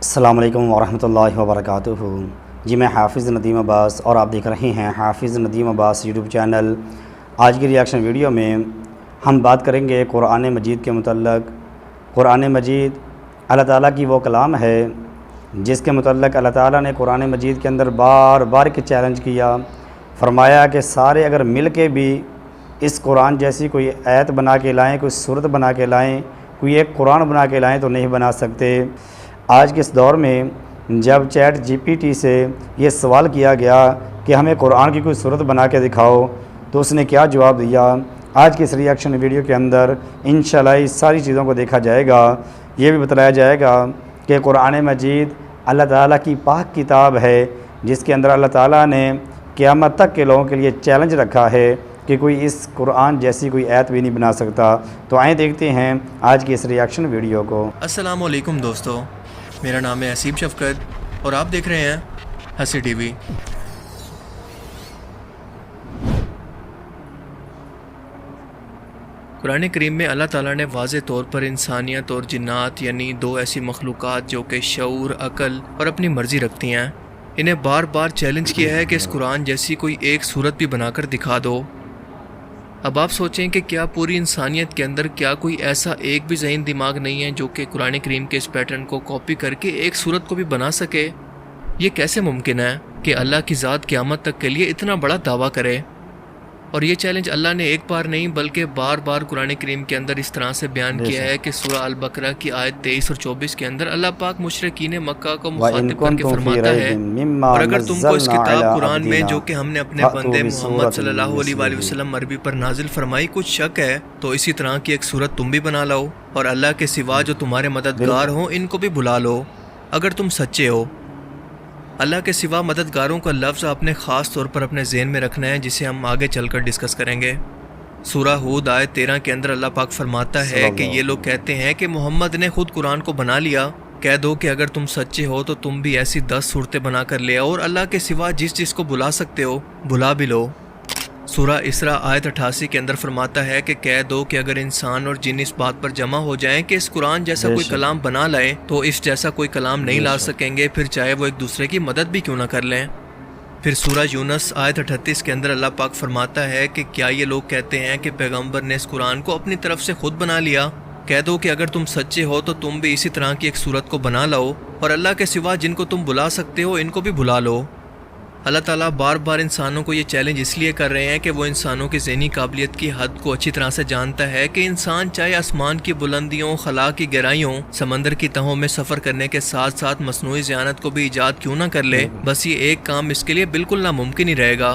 السلام علیکم ورحمۃ اللہ وبرکاتہ۔ جی میں حافظ ندیم عباس اور آپ دیکھ رہے ہیں حافظ ندیم عباس یوٹیوب چینل۔ آج کی ریاکشن ویڈیو میں ہم بات کریں گے قرآن مجید کے متعلق۔ قرآن مجید اللہ تعالیٰ کی وہ کلام ہے جس کے متعلق اللہ تعالیٰ نے قرآن مجید کے اندر بار بار کے چیلنج کیا، فرمایا کہ سارے اگر مل کے بھی اس قرآن جیسی کوئی آیت بنا کے لائیں، کوئی صورت بنا کے لائیں، کوئی ایک قرآن بنا کے لائیں تو نہیں بنا سکتے۔ آج کے اس دور میں جب چیٹ جی پی ٹی سے یہ سوال کیا گیا کہ ہمیں قرآن کی کوئی صورت بنا کے دکھاؤ تو اس نے کیا جواب دیا، آج کی اس ریاکشن ویڈیو کے اندر انشاءاللہ اس ساری چیزوں کو دیکھا جائے گا۔ یہ بھی بتلایا جائے گا کہ قرآن مجید اللہ تعالیٰ کی پاک کتاب ہے جس کے اندر اللہ تعالیٰ نے قیامت تک کے لوگوں کے لیے چیلنج رکھا ہے کہ کوئی اس قرآن جیسی کوئی آیت بھی نہیں بنا سکتا۔ تو آئیں دیکھتے ہیں آج کی اس ریاکشن ویڈیو کو۔ السلام علیکم دوستو، میرا نام ہے حسیب شفقت اور آپ دیکھ رہے ہیں ہنسی ٹی وی۔ قرآن کریم میں اللہ تعالیٰ نے واضح طور پر انسانیت اور جنات یعنی دو ایسی مخلوقات جو کہ شعور، عقل اور اپنی مرضی رکھتی ہیں، انہیں بار بار چیلنج کیا ہے کہ اس قرآن جیسی کوئی ایک صورت بھی بنا کر دکھا دو۔ اب آپ سوچیں کہ کیا پوری انسانیت کے اندر کیا کوئی ایسا ایک بھی ذہین دماغ نہیں ہے جو کہ قرآن کریم کے اس پیٹرن کو کاپی کر کے ایک صورت کو بھی بنا سکے؟ یہ کیسے ممکن ہے کہ اللہ کی ذات قیامت تک کے لیے اتنا بڑا دعویٰ کرے؟ اور یہ چیلنج اللہ نے ایک بار نہیں بلکہ بار بار قرآن کریم کے اندر اس طرح سے بیان کیا ہے کہ سورہ البقرہ کی آیت 23 اور 24 کے اندر اللہ پاک مشرکین مکہ کو مخاطب کر کے فرماتا ہے، اور اگر تم کو اس کتاب قرآن میں جو کہ ہم نے اپنے بندے محمد صلی اللہ علیہ وآلہ وسلم عربی پر نازل فرمائی کچھ شک ہے تو اسی طرح کی ایک صورت تم بھی بنا لو، اور اللہ کے سوا جو تمہارے مددگار ہوں ان کو بھی بلا لو اگر تم سچے ہو۔ اللہ کے سوا مددگاروں کا لفظ آپ نے خاص طور پر اپنے ذہن میں رکھنا ہے، جسے ہم آگے چل کر ڈسکس کریں گے۔ سورہ ہود آیت 13 کے اندر اللہ پاک فرماتا ہے کہ یہ لوگ کہتے ہیں کہ محمد نے خود قرآن کو بنا لیا، کہہ دو کہ اگر تم سچے ہو تو تم بھی ایسی 10 صورتیں بنا کر لے آؤ اور اللہ کے سوا جس کو بلا سکتے ہو بلا بھی لو۔ سورہ اسراء آیت 88 کے اندر فرماتا ہے کہ کہہ دو کہ اگر انسان اور جن اس بات پر جمع ہو جائیں کہ اس قرآن جیسا کوئی کلام بنا لائیں تو اس جیسا کوئی کلام نہیں لا سکیں گے، پھر چاہے وہ ایک دوسرے کی مدد بھی کیوں نہ کر لیں۔ پھر سورہ یونس آیت 38 کے اندر اللہ پاک فرماتا ہے کہ کیا یہ لوگ کہتے ہیں کہ پیغمبر نے اس قرآن کو اپنی طرف سے خود بنا لیا، کہہ دو کہ اگر تم سچے ہو تو تم بھی اسی طرح کی ایک صورت کو بنا لاؤ اور اللہ کے سوا جن کو تم بلا سکتے ہو ان کو بھی بلا لو۔ اللہ تعالیٰ بار بار انسانوں کو یہ چیلنج اس لیے کر رہے ہیں کہ وہ انسانوں کی ذہنی قابلیت کی حد کو اچھی طرح سے جانتا ہے کہ انسان چاہے آسمان کی بلندیوں، خلا کی گہرائیوں، سمندر کی تہوں میں سفر کرنے کے ساتھ ساتھ مصنوعی ذہانت کو بھی ایجاد کیوں نہ کر لے، بس یہ ایک کام اس کے لیے بالکل ناممکن ہی رہے گا،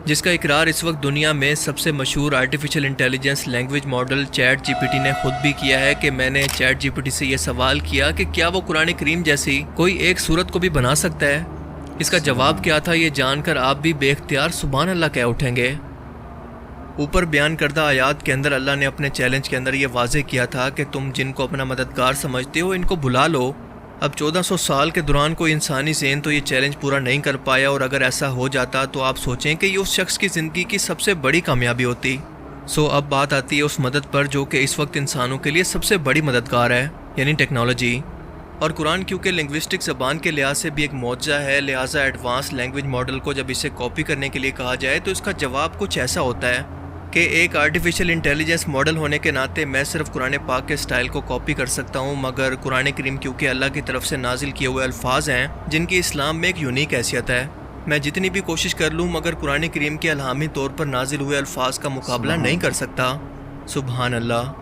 جس کا اقرار اس وقت دنیا میں سب سے مشہور artificial intelligence language model ChatGPT نے خود بھی کیا ہے کہ میں نے چیٹ جی پی ٹی سے یہ سوال کیا کہ کیا وہ قرآن کریم جیسی کوئی ایک صورت کو بھی بنا سکتا ہے؟ اس کا جواب کیا تھا یہ جان کر آپ بھی بے اختیار سبحان اللہ کہہ اٹھیں گے۔ اوپر بیان کردہ آیات کے اندر اللہ نے اپنے چیلنج کے اندر یہ واضح کیا تھا کہ تم جن کو اپنا مددگار سمجھتے ہو ان کو بلا لو۔ اب 1400 سال کے دوران کوئی انسانی ذہن تو یہ چیلنج پورا نہیں کر پایا، اور اگر ایسا ہو جاتا تو آپ سوچیں کہ یہ اس شخص کی زندگی کی سب سے بڑی کامیابی ہوتی۔ اب بات آتی ہے اس مدد پر جو کہ اس وقت انسانوں کے لیے سب سے بڑی مددگار ہے، یعنی ٹیکنالوجی۔ اور قرآن کیونکہ لنگوسٹک زبان کے لحاظ سے بھی ایک معجزہ ہے، لہٰذا ایڈوانس لینگویج ماڈل کو جب اسے کاپی کرنے کے لیے کہا جائے تو اس کا جواب کچھ ایسا ہوتا ہے کہ ایک آرٹیفیشل انٹیلیجنس ماڈل ہونے کے ناطے میں صرف قرآن پاک کے سٹائل کو کاپی کر سکتا ہوں، مگر قرآن کریم کیونکہ اللہ کی طرف سے نازل کیے ہوئے الفاظ ہیں جن کی اسلام میں ایک یونیک حیثیت ہے، میں جتنی بھی کوشش کر لوں مگر قرآن کریم کے الہامی طور پر نازل ہوئے الفاظ کا مقابلہ نہیں کر سکتا۔ سبحان اللہ۔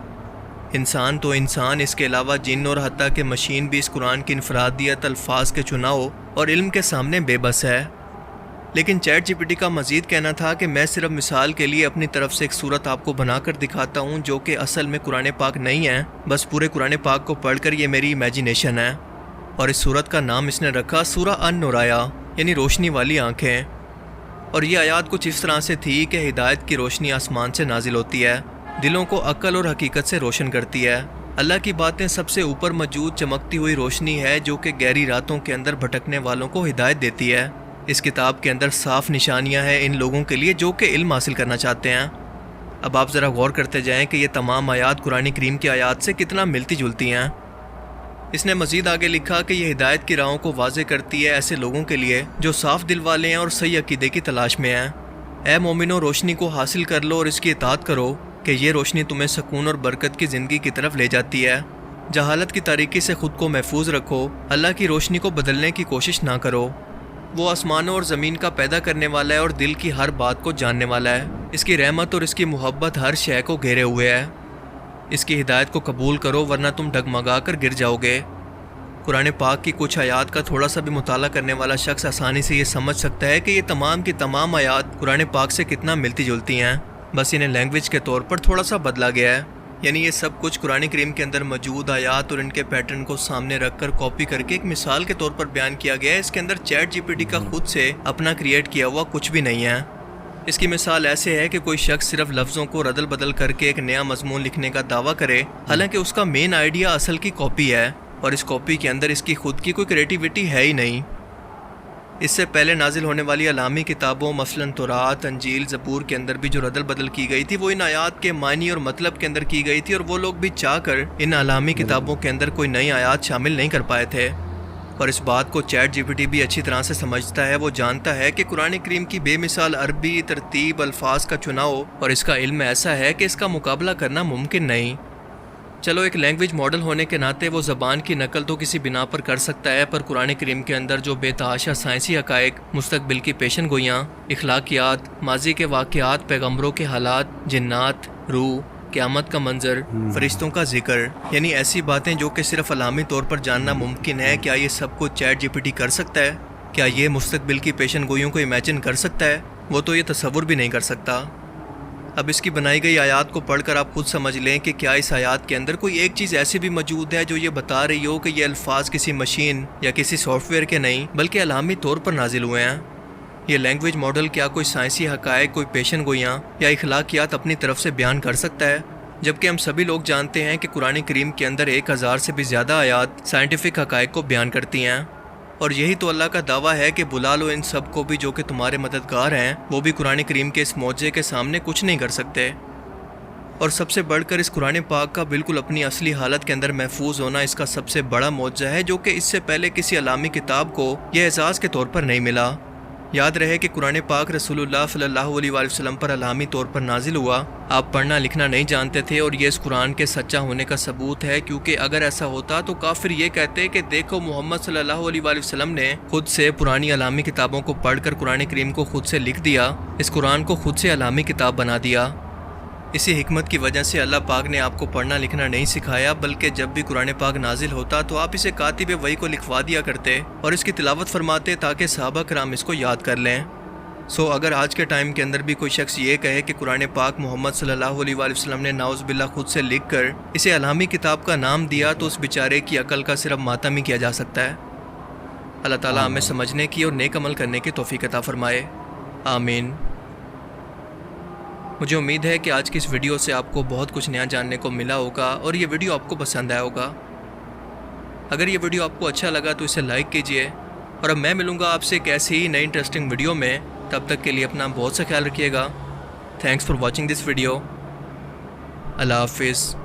انسان تو انسان، اس کے علاوہ جن اور حتیٰ کہ مشین بھی اس قرآن کی انفرادیت، الفاظ کے چناؤ اور علم کے سامنے بے بس ہے۔ لیکن چیٹ جی پی ٹی کا مزید کہنا تھا کہ میں صرف مثال کے لیے اپنی طرف سے ایک صورت آپ کو بنا کر دکھاتا ہوں جو کہ اصل میں قرآن پاک نہیں ہے، بس پورے قرآن پاک کو پڑھ کر یہ میری امیجینیشن ہے، اور اس صورت کا نام اس نے رکھا سورہ النورایا، یعنی روشنی والی آنکھیں۔ اور یہ آیات کچھ اس طرح سے تھی کہ ہدایت کی روشنی آسمان سے نازل ہوتی ہے، دلوں کو عقل اور حقیقت سے روشن کرتی ہے، اللہ کی باتیں سب سے اوپر موجود چمکتی ہوئی روشنی ہے جو کہ گہری راتوں کے اندر بھٹکنے والوں کو ہدایت دیتی ہے۔ اس کتاب کے اندر صاف نشانیاں ہیں ان لوگوں کے لیے جو کہ علم حاصل کرنا چاہتے ہیں۔ اب آپ ذرا غور کرتے جائیں کہ یہ تمام آیات قرآن کریم کی آیات سے کتنا ملتی جلتی ہیں۔ اس نے مزید آگے لکھا کہ یہ ہدایت کی راہوں کو واضح کرتی ہے ایسے لوگوں کے لیے جو صاف دل والے ہیں اور صحیح عقیدے کی تلاش میں ہیں۔ اے مومنو، روشنی کو حاصل کر لو اور اس کی اطاعت کرو کہ یہ روشنی تمہیں سکون اور برکت کی زندگی کی طرف لے جاتی ہے۔ جہالت کی تاریکی سے خود کو محفوظ رکھو، اللہ کی روشنی کو بدلنے کی کوشش نہ کرو۔ وہ آسمانوں اور زمین کا پیدا کرنے والا ہے اور دل کی ہر بات کو جاننے والا ہے۔ اس کی رحمت اور اس کی محبت ہر شے کو گھیرے ہوئے ہے۔ اس کی ہدایت کو قبول کرو ورنہ تم ڈگمگا کر گر جاؤ گے۔ قرآن پاک کی کچھ آیات کا تھوڑا سا بھی مطالعہ کرنے والا شخص آسانی سے یہ سمجھ سکتا ہے کہ یہ تمام کی تمام آیات قرآن پاک سے کتنا ملتی جلتی ہیں، بس انہیں لینگویج کے طور پر تھوڑا سا بدلا گیا ہے۔ یعنی یہ سب کچھ قرآن کریم کے اندر موجود آیات اور ان کے پیٹرن کو سامنے رکھ کر کاپی کر کے ایک مثال کے طور پر بیان کیا گیا ہے۔ اس کے اندر چیٹ جی پی ٹی کا خود سے اپنا کریٹ کیا ہوا کچھ بھی نہیں ہے۔ اس کی مثال ایسے ہے کہ کوئی شخص صرف لفظوں کو ردل بدل کر کے ایک نیا مضمون لکھنے کا دعویٰ کرے، حالانکہ اس کا مین آئیڈیا اصل کی کاپی ہے اور اس کاپی کے اندر اس کی خود کی کوئی کریٹیوٹی ہے ہی نہیں۔ اس سے پہلے نازل ہونے والی علامی کتابوں مثلاً تورات، انجیل، زبور کے اندر بھی جو ردل بدل کی گئی تھی وہ ان آیات کے معنی اور مطلب کے اندر کی گئی تھی، اور وہ لوگ بھی چاہ کر ان علامی کتابوں کے اندر کوئی نئی آیات شامل نہیں کر پائے تھے۔ اور اس بات کو چیٹ جی پی ٹی بھی اچھی طرح سے سمجھتا ہے۔ وہ جانتا ہے کہ قرآن کریم کی بے مثال عربی ترتیب، الفاظ کا چناؤ اور اس کا علم ایسا ہے کہ اس کا مقابلہ کرنا ممکن نہیں۔ چلو ایک لینگویج ماڈل ہونے کے ناطے وہ زبان کی نقل تو کسی بنا پر کر سکتا ہے، پر قرآن کریم کے اندر جو بے تحاشا سائنسی حقائق، مستقبل کی پیشن گوئیاں، اخلاقیات، ماضی کے واقعات، پیغمبروں کے حالات، جنات، روح، قیامت کا منظر، فرشتوں کا ذکر، یعنی ایسی باتیں جو کہ صرف علامی طور پر جاننا ممکن ہے، کیا یہ سب کچھ چیٹ جی پی ٹی کر سکتا ہے؟ کیا یہ مستقبل کی پیشن گوئیوں کو امیجن کر سکتا ہے؟ وہ تو یہ تصور بھی نہیں کر سکتا۔ اب اس کی بنائی گئی آیات کو پڑھ کر آپ خود سمجھ لیں کہ کیا اس آیات کے اندر کوئی ایک چیز ایسی بھی موجود ہے جو یہ بتا رہی ہو کہ یہ الفاظ کسی مشین یا کسی سافٹ ویئر کے نہیں بلکہ علامی طور پر نازل ہوئے ہیں۔ یہ لینگویج ماڈل کیا کوئی سائنسی حقائق، کوئی پیشن گوئیاں یا اخلاقیات اپنی طرف سے بیان کر سکتا ہے؟ جبکہ ہم سبھی لوگ جانتے ہیں کہ قرآن کریم کے اندر 1000 سے بھی زیادہ آیات سائنٹیفک حقائق کو بیان کرتی ہیں، اور یہی تو اللہ کا دعویٰ ہے کہ بلا لو ان سب کو بھی جو کہ تمہارے مددگار ہیں، وہ بھی قرآن کریم کے اس معجزے کے سامنے کچھ نہیں کر سکتے۔ اور سب سے بڑھ کر اس قرآن پاک کا بالکل اپنی اصلی حالت کے اندر محفوظ ہونا اس کا سب سے بڑا معجزہ ہے، جو کہ اس سے پہلے کسی علامی کتاب کو یہ اعزاز کے طور پر نہیں ملا۔ یاد رہے کہ قرآن پاک رسول اللہ صلی اللہ علیہ وآلہ وسلم پر علامی طور پر نازل ہوا۔ آپ پڑھنا لکھنا نہیں جانتے تھے، اور یہ اس قرآن کے سچا ہونے کا ثبوت ہے، کیونکہ اگر ایسا ہوتا تو کافر یہ کہتے کہ دیکھو محمد صلی اللہ علیہ وآلہ وسلم نے خود سے پرانی علامی کتابوں کو پڑھ کر قرآن کریم کو خود سے لکھ دیا، اس قرآن کو خود سے علامی کتاب بنا دیا۔ اسی حکمت کی وجہ سے اللہ پاک نے آپ کو پڑھنا لکھنا نہیں سکھایا، بلکہ جب بھی قرآن پاک نازل ہوتا تو آپ اسے کاتب وحی کو لکھوا دیا کرتے اور اس کی تلاوت فرماتے تاکہ صحابہ کرام اس کو یاد کر لیں۔ اگر آج کے ٹائم کے اندر بھی کوئی شخص یہ کہے کہ قرآن پاک محمد صلی اللہ علیہ وآلہ وسلم نے نعوذ باللہ خود سے لکھ کر اسے علامی کتاب کا نام دیا، تو اس بیچارے کی عقل کا صرف ماتم ہی کیا جا سکتا ہے۔ اللہ تعالیٰ ہمیں سمجھنے کی اور نیک عمل کرنے کی توفیق عطا فرمائے، آمین۔ مجھے امید ہے کہ آج کی اس ویڈیو سے آپ کو بہت کچھ نیا جاننے کو ملا ہوگا اور یہ ویڈیو آپ کو پسند آیا ہوگا۔ اگر یہ ویڈیو آپ کو اچھا لگا تو اسے لائک کیجئے، اور اب میں ملوں گا آپ سے ایک ایسی ہی نئی انٹرسٹنگ ویڈیو میں۔ تب تک کے لیے اپنا بہت سا خیال رکھیے گا۔ Thanks for watching this video. اللہ حافظ۔